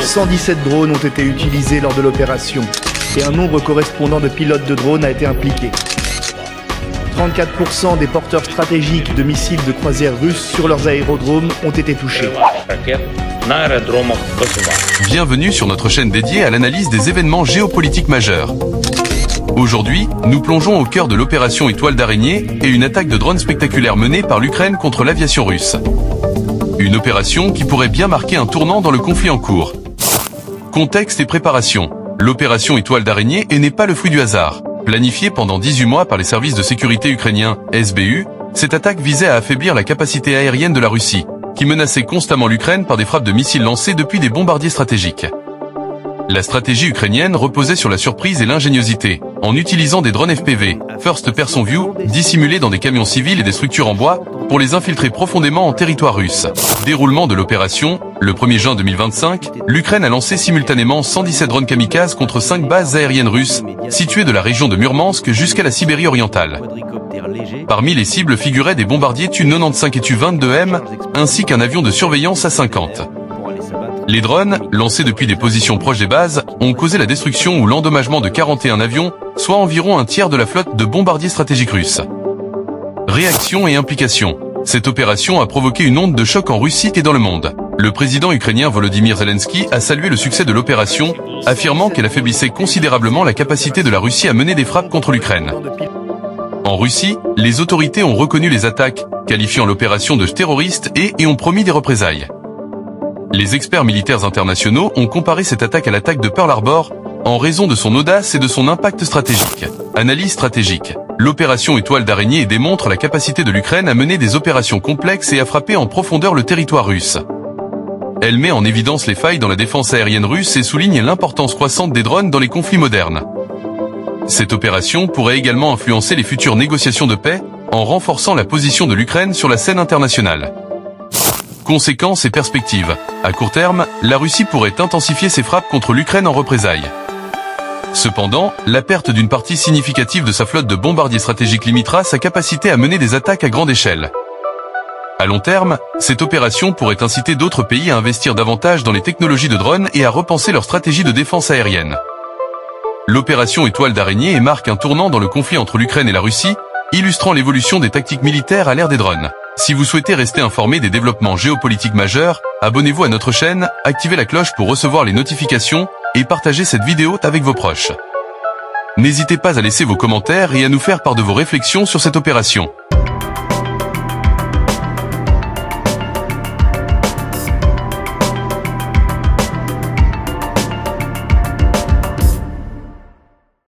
117 drones ont été utilisés lors de l'opération et un nombre correspondant de pilotes de drones a été impliqué. 34% des porteurs stratégiques de missiles de croisière russes sur leurs aérodromes ont été touchés. Bienvenue sur notre chaîne dédiée à l'analyse des événements géopolitiques majeurs. Aujourd'hui, nous plongeons au cœur de l'opération Étoile d'araignée et une attaque de drones spectaculaire menée par l'Ukraine contre l'aviation russe. Une opération qui pourrait bien marquer un tournant dans le conflit en cours. Contexte et préparation. L'opération Étoile d'araignée n'est pas le fruit du hasard. Planifiée pendant 18 mois par les services de sécurité ukrainiens, SBU, cette attaque visait à affaiblir la capacité aérienne de la Russie, qui menaçait constamment l'Ukraine par des frappes de missiles lancés depuis des bombardiers stratégiques. La stratégie ukrainienne reposait sur la surprise et l'ingéniosité, en utilisant des drones FPV, First Person View, dissimulés dans des camions civils et des structures en bois, pour les infiltrer profondément en territoire russe. Déroulement de l'opération, le 1er juin 2025, l'Ukraine a lancé simultanément 117 drones kamikazes contre 5 bases aériennes russes, situées de la région de Murmansk jusqu'à la Sibérie orientale. Parmi les cibles figuraient des bombardiers Tu-95 et Tu-22M, ainsi qu'un avion de surveillance A-50. Les drones, lancés depuis des positions proches des bases, ont causé la destruction ou l'endommagement de 41 avions, soit environ un tiers de la flotte de bombardiers stratégiques russes. Réaction et implication. Cette opération a provoqué une onde de choc en Russie et dans le monde. Le président ukrainien Volodymyr Zelensky a salué le succès de l'opération, affirmant qu'elle affaiblissait considérablement la capacité de la Russie à mener des frappes contre l'Ukraine. En Russie, les autorités ont reconnu les attaques, qualifiant l'opération de terroriste et ont promis des représailles. Les experts militaires internationaux ont comparé cette attaque à l'attaque de Pearl Harbor, en raison de son audace et de son impact stratégique. Analyse stratégique. L'opération Étoile d'araignée démontre la capacité de l'Ukraine à mener des opérations complexes et à frapper en profondeur le territoire russe. Elle met en évidence les failles dans la défense aérienne russe et souligne l'importance croissante des drones dans les conflits modernes. Cette opération pourrait également influencer les futures négociations de paix, en renforçant la position de l'Ukraine sur la scène internationale. Conséquences et perspectives. À court terme, la Russie pourrait intensifier ses frappes contre l'Ukraine en représailles. Cependant, la perte d'une partie significative de sa flotte de bombardiers stratégiques limitera sa capacité à mener des attaques à grande échelle. À long terme, cette opération pourrait inciter d'autres pays à investir davantage dans les technologies de drones et à repenser leur stratégie de défense aérienne. L'opération Étoile d'araignée marque un tournant dans le conflit entre l'Ukraine et la Russie, illustrant l'évolution des tactiques militaires à l'ère des drones. Si vous souhaitez rester informé des développements géopolitiques majeurs, abonnez-vous à notre chaîne, activez la cloche pour recevoir les notifications et partagez cette vidéo avec vos proches. N'hésitez pas à laisser vos commentaires et à nous faire part de vos réflexions sur cette opération.